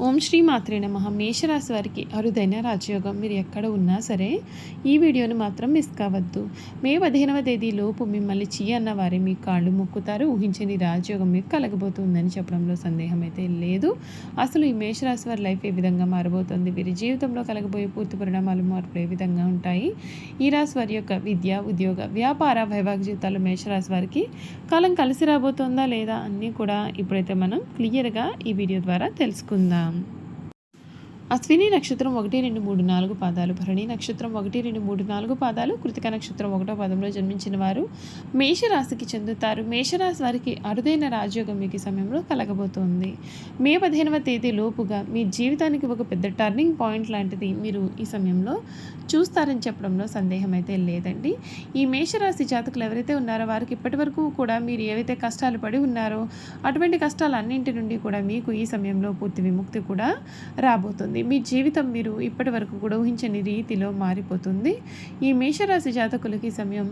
ఓం శ్రీ మాత్రే నమః. మేషరాశి వారికి అరుదైన రాజయోగం. మీరు ఎక్కడ ఉన్నా సరే ఈ వీడియోని మాత్రం మిస్ కావద్దు. మే 15వ తేదీలోపు మిమ్మల్ని చీ అన్న వారే మీ కాళ్ళు మొక్కుతారు. ఊహించని రాజయోగం మీకు కలగబోతుందని చెప్పడంలో సందేహం అయితే లేదు. అసలు ఈ మేషరాశి వారి లైఫ్ ఏ విధంగా మారబోతుంది, వీరి జీవితంలో కలగబోయే పూర్తి పరిణామాలు మార్పులు ఏ విధంగా ఉంటాయి, ఈ రాశి వారి యొక్క విద్య, ఉద్యోగ, వ్యాపార, వైవాహిక జీవితాల్లో మేషరాశి వారికి కాలం కలిసి రాబోతుందా లేదా అన్నీ కూడా ఇప్పుడైతే మనం క్లియర్గా ఈ వీడియో ద్వారా తెలుసుకుందాం. అశ్విని నక్షత్రం 1, 2, 3, 4 పాదాలు, భరణి నక్షత్రం 1, 2, 3, 4 పాదాలు, కృతిక నక్షత్రం 1వ పాదంలో జన్మించిన వారు మేషరాశికి చెందుతారు. మేషరాశి వారికి అరుదైన రాజయోగం మీకు ఈ సమయంలో కలగబోతోంది. మే 15వ తేదీ లోపుగా మీ జీవితానికి ఒక పెద్ద టర్నింగ్ పాయింట్ లాంటిది మీరు ఈ సమయంలో చూస్తారని చెప్పడంలో సందేహం అయితే లేదండి. ఈ మేషరాశి జాతకులు ఎవరైతే ఉన్నారో వారికి ఇప్పటి వరకు కూడా మీరు ఏవైతే కష్టాలు పడి ఉన్నారో అటువంటి కష్టాలన్నింటి నుండి కూడా మీకు ఈ సమయంలో పూర్తి విముక్తి కూడా రాబోతుంది. మీ జీవితం మీరు ఇప్పటి వరకు కూడా ఊహించని రీతిలో మారిపోతుంది. ఈ మేషరాశి జాతకులకి సమయం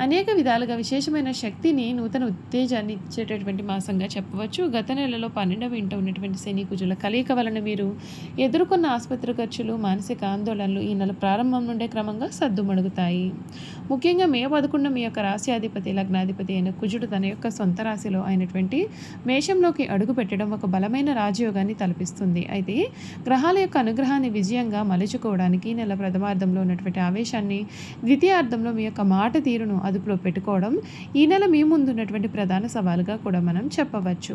అనేక విధాలుగా విశేషమైన శక్తిని, నూతన ఉత్తేజాన్ని ఇచ్చేటటువంటి మాసంగా చెప్పవచ్చు. గత నెలలో 12వ ఇంట ఉన్నటువంటి శని కుజుల కలయిక వలన మీరు ఎదుర్కొన్న ఆసుపత్రి ఖర్చులు, మానసిక ఆందోళనలు ఈ నెల ప్రారంభం నుండే క్రమంగా సద్దుమణుగుతాయి. ముఖ్యంగా మే 11 మీ యొక్క రాశ్యాధిపతి, లగ్నాధిపతి అయిన కుజుడు తన యొక్క సొంత రాశిలో అయినటువంటి మేషంలోకి అడుగు పెట్టడం ఒక బలమైన రాజయోగాన్ని తలపిస్తుంది. అయితే గ్రహాల యొక్క అనుగ్రహాన్ని విజయంగా మలుచుకోవడానికి ఈ నెల ప్రథమార్థంలో ఉన్నటువంటి ఆవేశాన్ని, ద్వితీయార్థంలో మీ యొక్క మాట తీరును అదుపులో పెట్టుకోవడం ఈ నెల మీ ముందు ఉన్నటువంటి ప్రధాన సవాలుగా కూడా మనం చెప్పవచ్చు.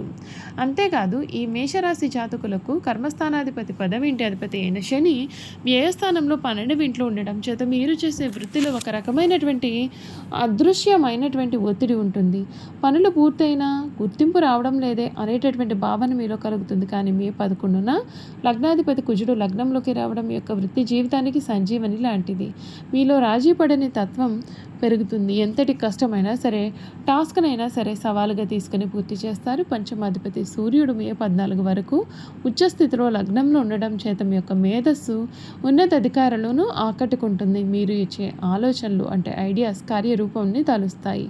అంతేకాదు ఈ మేషరాశి జాతకులకు కర్మస్థానాధిపతి, 10వ ఇంటి అధిపతి అయిన శని వ్యయస్థానంలో 12వ ఇంట్లో ఉండడం చేత మీరు చేసే వృత్తిలో ఒక రకమైనటువంటి అదృశ్యమైనటువంటి ఒత్తిడి ఉంటుంది. పనులు పూర్తయినా గుర్తింపు రావడం లేదే అనేటటువంటి భావన మీలో కలుగుతుంది. కానీ మే 11న లగ్నాధిపతి కుజుడు లగ్నంలోకి రావడం మీ యొక్క వృత్తి జీవితానికి సంజీవని లాంటిది. మీలో రాజీ పడని తత్వం పెరుగుతుంది. ఎంతటి కష్టమైనా సరే, టాస్క్నైనా సరే సవాలుగా తీసుకుని పూర్తి చేస్తారు. పంచమాధిపతి సూర్యుడు మే 14 వరకు ఉచ్చస్థితిలో లగ్నంలో ఉండడం చేత మీ యొక్క మేధస్సు ఉన్నతాధికారులను ఆకట్టుకుంటుంది. మీరు ఇచ్చే ఆలోచనలు అంటే ఐడియాస్ కార్యరూపాన్ని తలుస్తాయి.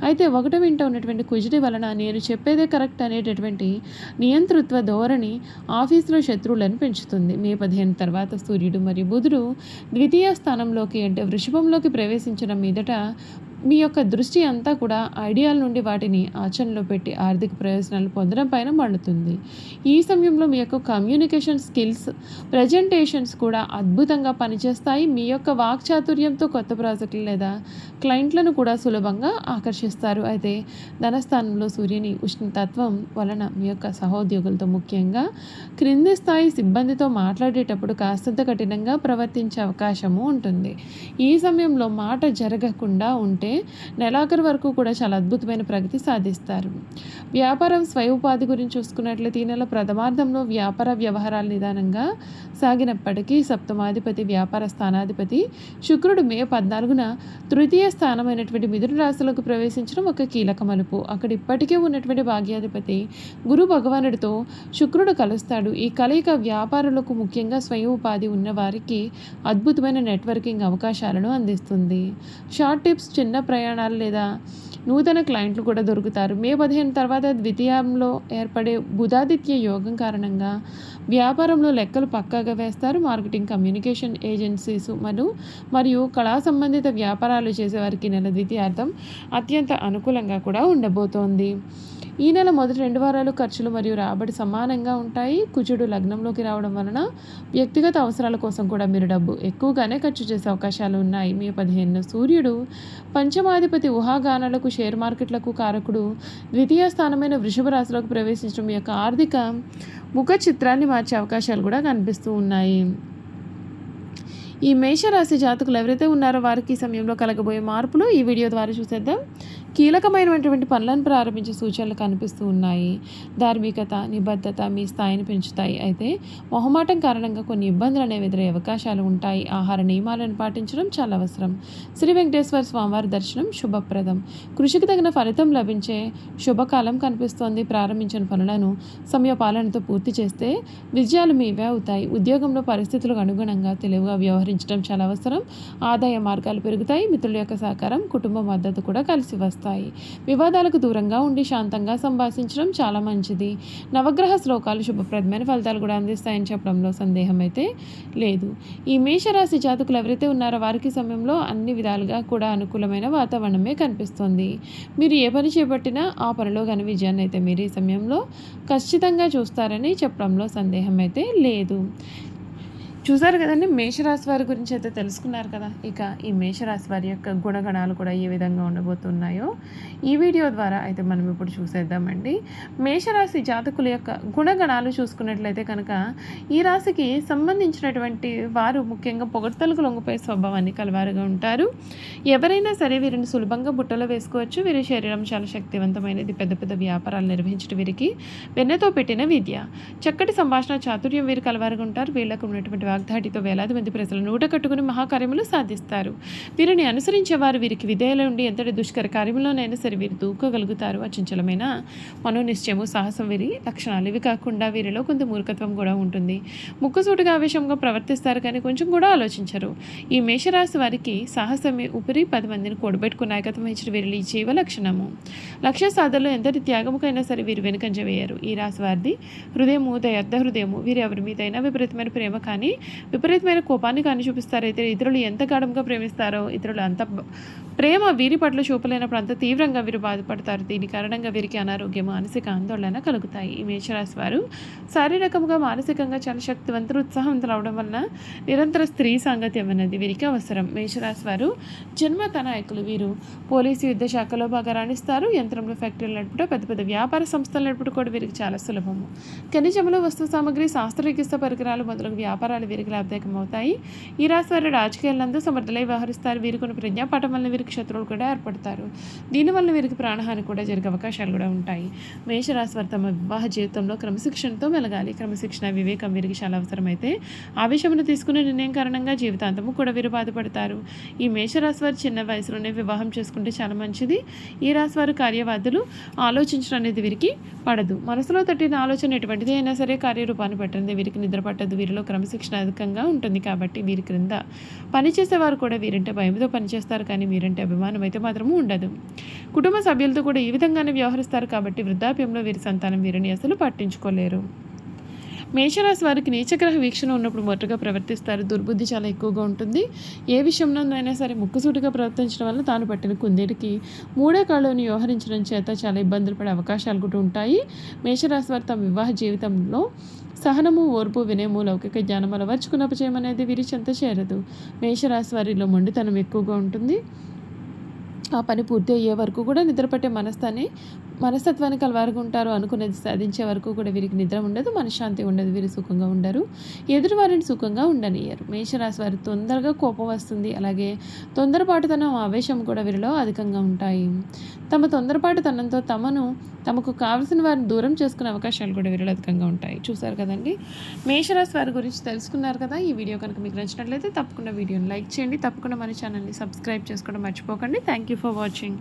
అయితే 1వ ఇంట ఉన్నటువంటి కుజుడి వలన నేను చెప్పేదే కరెక్ట్ అనేటటువంటి నియంతృత్వ ధోరణి ఆఫీసులో శత్రువులను పెంచుతుంది. మే 15 తర్వాత సూర్యుడు మరియు బుధుడు ద్వితీయ స్థానంలోకి అంటే వృషభంలోకి ప్రవేశించిన మీదట మీ యొక్క దృష్టి అంతా కూడా ఐడియాల నుండి వాటిని ఆచరణలో పెట్టి ఆర్థిక ప్రయోజనాలు పొందడం పైన మళ్ళుతుంది. ఈ సమయంలో మీ యొక్క కమ్యూనికేషన్ స్కిల్స్, ప్రజెంటేషన్స్ కూడా అద్భుతంగా పనిచేస్తాయి. మీ యొక్క వాక్చాతుర్యంతో కొత్త ప్రాజెక్టులు లేదా క్లయింట్లను కూడా సులభంగా ఆకర్షిస్తారు. అయితే ధనస్థానంలో సూర్యుని ఉష్ణతత్వం వలన మీ యొక్క సహోద్యోగులతో, ముఖ్యంగా క్రింది స్థాయి సిబ్బందితో మాట్లాడేటప్పుడు కాస్తంత కఠినంగా ప్రవర్తించే అవకాశము ఉంటుంది. ఈ సమయంలో మాట జరగకుండా ఉంటే నెలాఖరు వరకు కూడా చాలా అద్భుతమైన ప్రగతి సాధిస్తారు. వ్యాపారం, స్వయం ఉపాధి గురించి చూసుకున్నట్లయితే ఈ నెల ప్రథమార్థంలో వ్యాపార వ్యవహారాలు నిదానంగా సాగినప్పటికీ సప్తమాధిపతి, వ్యాపార స్థానాధిపతి శుక్రుడు మే 14న తృతీయ స్థానమైనటువంటి మిథున రాశిలోకి ప్రవేశించడం ఒక కీలక మలుపు. అక్కడ ఇప్పటికే ఉన్నటువంటి భాగ్యాధిపతి గురు భగవానుడితో శుక్రుడు కలుస్తాడు. ఈ కలయిక వ్యాపారులకు, ముఖ్యంగా స్వయం ఉపాధి ఉన్న వారికి అద్భుతమైన నెట్వర్కింగ్ అవకాశాలను అందిస్తుంది. షార్ట్ టిప్స్, చిన్న ప్రయాణాలు లేదా నూతన క్లయింట్లు కూడా దొరుకుతారు. మే 15 తర్వాత ద్వితీయంలో ఏర్పడే బుధాదిత్య యోగం కారణంగా వ్యాపారంలో లెక్కలు పక్కాగా వేస్తారు. మార్కెటింగ్, కమ్యూనికేషన్ ఏజెన్సీస్ మరియు కళా సంబంధిత వ్యాపారాలు చేసేవారికి నెల ద్వితీయార్థం అత్యంత అనుకూలంగా కూడా ఉండబోతోంది. ఈ నెల మొదటి 2 వారాలు ఖర్చులు మరియు రాబడి సమానంగా ఉంటాయి. కుజుడు లగ్నంలోకి రావడం వలన వ్యక్తిగత అవసరాల కోసం కూడా మీరు డబ్బు ఎక్కువగానే ఖర్చు చేసే అవకాశాలు ఉన్నాయి. మే 15 సూర్యుడు పంచమాధిపతి ఊహాగానాలకు, షేర్ మార్కెట్లకు కారకుడు ద్వితీయ స్థానమైన వృషభ రాశిలోకి ప్రవేశించడం మీ యొక్క ఆర్థిక ముఖ చిత్రాన్ని మార్చే అవకాశాలు కూడా కనిపిస్తూ ఉన్నాయి. ఈ మేషరాశి జాతకులు ఎవరైతే ఉన్నారో వారికి ఈ సమయంలో కలగబోయే మార్పులు ఈ వీడియో ద్వారా చూసేద్దాం. కీలకమైనటువంటి పనులను ప్రారంభించే సూచనలు కనిపిస్తూ ఉన్నాయి. ధార్మికత, నిబద్ధత మీ స్థాయిని పెంచుతాయి. అయితే మొహమాటం కారణంగా కొన్ని ఇబ్బందులు అనేవి ఎదురయ్యే అవకాశాలు ఉంటాయి. ఆహార నియమాలను పాటించడం చాలా అవసరం. శ్రీ వెంకటేశ్వర స్వామివారి దర్శనం శుభప్రదం. కృషికి తగిన ఫలితం లభించే శుభకాలం కనిపిస్తోంది. ప్రారంభించిన పనులను సమయపాలనతో పూర్తి చేస్తే విజయాలు మీవే అవుతాయి. ఉద్యోగంలో పరిస్థితులకు అనుగుణంగా తెలివిగా వ్యవహరించడం చాలా అవసరం. ఆదాయ మార్గాలు పెరుగుతాయి. మిత్రుల యొక్క సహకారం, కుటుంబ మద్దతు కూడా కలిసి వస్తాయి. వస్తాయి. వివాదాలకు దూరంగా ఉండి శాంతంగా సంభాషించడం చాలా మంచిది. నవగ్రహ శ్లోకాలు శుభప్రదమైన ఫలితాలు కూడా అందిస్తాయని చెప్పడంలో సందేహం అయితే లేదు. ఈ మేషరాశి జాతకులు ఎవరైతే ఉన్నారో వారికి సమయంలో అన్ని విధాలుగా కూడా అనుకూలమైన వాతావరణమే కనిపిస్తుంది. మీరు ఏ పని చేపట్టినా ఆ పనిలో ఘన విజయాన్ని అయితే మీరు ఈ సమయంలో ఖచ్చితంగా చూస్తారని చెప్పడంలో సందేహం అయితే లేదు. చూసారు కదండి, మేషరాశి వారి గురించి అయితే తెలుసుకున్నారు కదా. ఇక ఈ మేషరాశి వారి యొక్క గుణగణాలు కూడా ఏ విధంగా ఉండబోతున్నాయో ఈ వీడియో ద్వారా అయితే మనం ఇప్పుడు చూసేద్దామండి. మేషరాశి జాతకుల యొక్క గుణగణాలు చూసుకున్నట్లయితే కనుక ఈ రాశికి సంబంధించినటువంటి వారు ముఖ్యంగా పొగడ్తలకు లొంగిపోయే స్వభావాన్ని కలవారుగా ఉంటారు. ఎవరైనా సరే వీరిని సులభంగా బుట్టలో వేసుకోవచ్చు. వీరి శరీరం చాలా శక్తివంతమైనది. పెద్ద పెద్ద వ్యాపారాలు నిర్వహించడం వీరికి వెన్నతో పెట్టిన విద్య. చక్కటి సంభాషణ చాతుర్యం వీరు కలవారుగా ఉంటారు. వీళ్ళకు ఉన్నటువంటి వాగ్దాటితో వేలాది మంది ప్రజలు నూట కట్టుకుని మహాకార్యములు సాధిస్తారు. వీరిని అనుసరించేవారు వీరికి విధేయులు ఉండి ఎంతటి దుష్కర కార్యంలోనైనా సరే వీరు దూకగలుగుతారు. అచంచలమైన మనోనిశ్చయము, సాహసం వీరి లక్షణాలు. ఇవి కాకుండా వీరిలో కొంత మూర్ఖత్వం కూడా ఉంటుంది. ముక్కుసూటిగా ఆవేశంగా ప్రవర్తిస్తారు కానీ కొంచెం కూడా ఆలోచించరు. ఈ మేషరాశి వారికి సాహసమే ఊపిరి. 10 మందిని కూడబెట్టుకుని నాయకత్వం ఇచ్చిన వీరి జీవ లక్షణము. లక్ష్య సాధనలో ఎంతటి త్యాగముకైనా సరే వీరు వెనుకంజ వేయరు. ఈ రాశి వారిది హృదయము దయర్థ హృదయము. వీరు ఎవరి మీదైనా విపరీతమైన ప్రేమ కానీ విపరీతమైన కోపాన్ని కానీ చూపిస్తారైతే ఇతరులు ఎంత గాఢంగా ప్రేమిస్తారో ఇతరులు అంత ప్రేమ వీరి పట్ల చూపలేనప్పుడు అంత తీవ్రంగా వీరు బాధపడతారు. దీని కారణంగా వీరికి అనారోగ్యం, మానసిక ఆందోళన కలుగుతాయి. ఈ మేషరాశి వారు శారీరకంగా మానసికంగా చాలా శక్తివంతులు, ఉత్సాహవంతులు అవడం వలన నిరంతర స్త్రీ సాంగత్యం అనేది వీరికి అవసరం. మేషరాశి వారు జన్మత నాయకులు. వీరు పోలీసు, యుద్ధ శాఖలో బాగా రాణిస్తారు. యంత్రంలో ఫ్యాక్టరీలు నడుపుట, పెద్ద పెద్ద వ్యాపార సంస్థలు నడుపుట కూడా వీరికి చాలా సులభము. ఖనిజములు, వస్తు సామగ్రి, శాస్త్రచికిత్స పరికరాలు మొదలగు వ్యాపారాలు వీరికి లాభదాయకం అవుతాయి. ఈ రాశి వారు రాజకీయాలందు సమర్థులై వ్యవహరిస్తారు. వీరికి కొన్ని ప్రజ్ఞాపాఠం వల్ల వీరికి శత్రువులు కూడా ఏర్పడతారు. దీనివల్ల వీరికి ప్రాణహాని కూడా జరిగే అవకాశాలు కూడా ఉంటాయి. మేషరాశి వారు తమ వివాహ జీవితంలో క్రమశిక్షణతో మెలగాలి. క్రమశిక్షణ, వివేకం వీరికి చాలా అవసరమైతే ఆవేశమును తీసుకునే నిర్ణయం కారణంగా జీవితాంతము కూడా వీరు బాధపడతారు. ఈ మేషరాశి వారు చిన్న వయసులోనే వివాహం చేసుకుంటే చాలా మంచిది. ఈ రాశి వారు కార్యవాదులు. ఆలోచించడం అనేది వీరికి పడదు. మనసులో తట్టిన ఆలోచన ఎటువంటిది అయినా సరే కార్యరూపాన్ని పెట్టండి. వీరికి నిద్ర పట్టదు. వీరిలో క్రమశిక్షణ అధికంగా ఉంటుంది కాబట్టి వీరి క్రింద పనిచేసేవారు కూడా వీరంటే భయంతో పనిచేస్తారు కానీ వీరంటే అభిమానం అయితే మాత్రము ఉండదు. కుటుంబ సభ్యులతో కూడా ఈ విధంగానే వ్యవహరిస్తారు కాబట్టి వృద్ధాప్యంలో వీరి సంతానం వీరిని అసలు పట్టించుకోలేరు. మేషరాశి వారికి నీచగ్రహ వీక్షణ ఉన్నప్పుడు మొదటగా ప్రవర్తిస్తారు. దుర్బుద్ధి చాలా ఎక్కువగా ఉంటుంది. ఏ విషయంలోనైనా సరే ముక్కుసూటిగా ప్రవర్తించడం వల్ల తాను పట్టిన కుందేటికి మూడే కాళ్ళని వ్యవహరించడం చేత చాలా ఇబ్బందులు పడే అవకాశాలు కూడా ఉంటాయి. మేషరాశి వారు తమ వివాహ జీవితంలో సహనము, ఓర్పు, వినయము, లౌకిక జ్ఞానం అలవర్చుకున్న అపజయం అనేది వీరి చెంత చేరదు. మేషరాశి వారిలో మొండితనం ఎక్కువగా ఉంటుంది. ఆ పని పూర్తి అయ్యే వరకు కూడా నిద్రపట్టే మనస్తత్వాన్ని కలవారుగా ఉంటారు. అనుకునేది సాధించే వరకు కూడా వీరికి నిద్ర ఉండదు, మనశ్శాంతి ఉండదు. వీరు సుఖంగా ఉండరు. ఎదురు వారిని సుఖంగా ఉండనియ్యరు. మేషరాశి వారి తొందరగా కోపం వస్తుంది. అలాగే తొందరపాటుతనం, ఆవేశం కూడా వీరిలో అధికంగా ఉంటాయి. తమ తొందరపాటుతనంతో తమకు కావలసిన వారిని దూరం చేసుకునే అవకాశాలు కూడా వీరిలో అధికంగా ఉంటాయి. చూసారు కదండి, మేషరాశి వారి గురించి తెలుసుకున్నారు కదా. ఈ వీడియో కనుక మీకు నచ్చినట్లయితే తప్పకుండా వీడియోని లైక్ చేయండి. తప్పకుండా మన ఛానల్ని సబ్స్క్రైబ్ చేసుకోవడం మర్చిపోకండి. Thank you for watching.